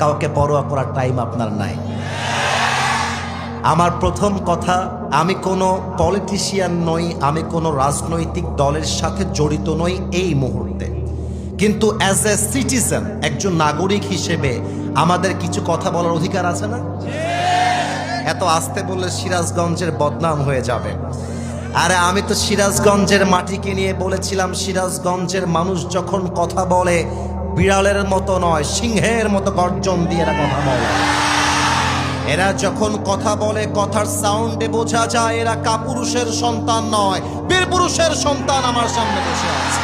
কাউকে পরোয়া করার টাইম আপনার নাই। আমার প্রথম কথা, আমি কোনো পলিটিশিয়ান নই, আমি কোনো রাজনৈতিক দলের সাথে জড়িত নই এই মুহূর্তে, কিন্তু অ্যাজ এ সিটিজেন, একজন নাগরিক হিসেবে আমাদের কিছু কথা বলার অধিকার আছে না? এত আস্তে বললে সিরাজগঞ্জের বদনাম হয়ে যাবে। আরে আমি তো সিরাজগঞ্জের মাটিকে নিয়ে বলেছিলাম, সিরাজগঞ্জের মানুষ যখন কথা বলে বিড়ালের মতো নয়, সিংহের মতো গর্জন দিয়ে এরা কথা বলে। এরা যখন কথা বলে কথার সাউন্ডে বোঝা যায় এরা কাপুরুষের সন্তান নয়, বীরপুরুষের সন্তান আমার সামনে বসে আছে।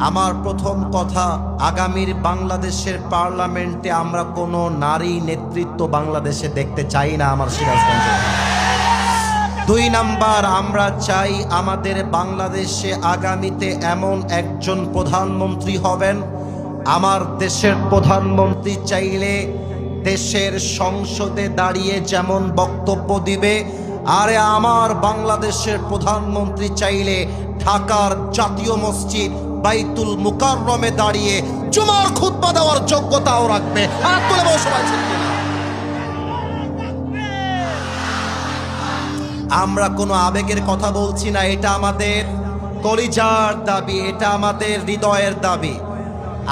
আমার প্রথম কথা, আগামীর বাংলাদেশের পার্লামেন্টে আমরা কোনো নারী নেতৃত্ব বাংলাদেশে দেখতে চাই না আমার সিরাজগঞ্জে। 2 নাম্বার, আমরা চাই আমাদের বাংলাদেশে আগামীতে এমন একজন প্রধানমন্ত্রী হবেন, আমার দেশের প্রধানমন্ত্রী চাইলে দেশের সংসদে দাঁড়িয়ে যেমন বক্তব্য দিবে, আরে আমার বাংলাদেশের প্রধানমন্ত্রী চাইলে ঢাকার জাতীয় মসজিদ বাইতুল মুকাররমে দাঁড়িয়ে জুমার খুতবা দেওয়ার যোগ্যতাও রাখবে। হাত তুলে বসে আছেন কিনা? আমরা কোনো আবেগের কথা বলছি না, এটা আমাদের কলিজার দাবি, এটা আমাদের হৃদয়ের দাবি।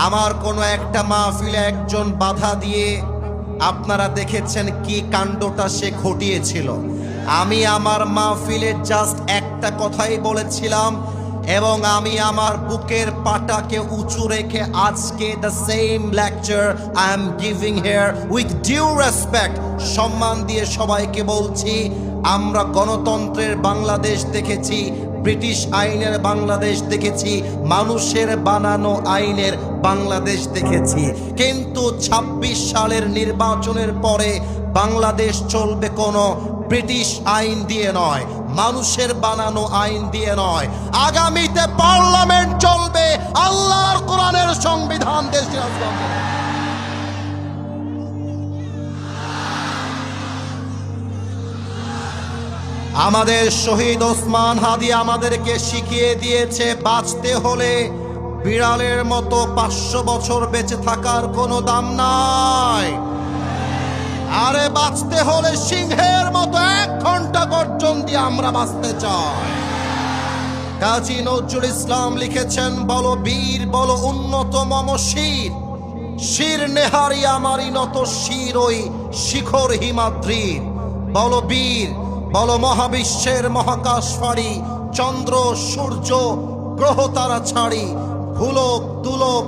আমার কোনো একটা মাহফিলে একজন বাধা দিয়ে আপনারা দেখেছেন কি কাণ্ডটা সে ঘটিয়েছিল। আমি আমার মাহফিলে জাস্ট একটা কথাই বলেছিলাম, এবং আমি আমার বুকের পাটাকে উঁচু রেখে আজকে the same lecture I am giving here with due respect, সম্মান দিয়ে সবাইকে বলছি, আমরা গণতন্ত্রের বাংলাদেশ দেখেছি, ব্রিটিশ আইনের বাংলাদেশ দেখেছি, মানুষের বানানো আইনের বাংলাদেশ দেখেছি, কিন্তু 26 সালের নির্বাচনের পরে বাংলাদেশ চলবে কোনো ব্রিটিশ আইন দিয়ে নয়, মানুষের বানানো আইন দিয়ে নয়। আগামীতে পার্লামেন্ট চলবে আল্লাহর কোরআনের সংবিধান দেশে। আমাদের শহীদ ওসমান হাদি আমাদেরকে শিখিয়ে দিয়েছে, বাঁচতে হলে বিড়ালের মতো 500 বছর বেঁচে থাকার কোনো দাম নাই, আরে বাঁচতে হলে সিংহের মতো 1 ঘন্টা গর্জন দিয়ে আমরা বাঁচতে চাই। কাজী নজরুল ইসলাম লিখেছেন, বলো বীর বলো উন্নত মম শির, শির নেহারি আমারি নত শির ওই শিখর হিমাদ্রির। বলো বীর বলো মহাবিশ্বের মহাকাশ ফাড়ি, চন্দ্র সূর্য গ্রহ তারা ছাড়ি, ভুলক দুলক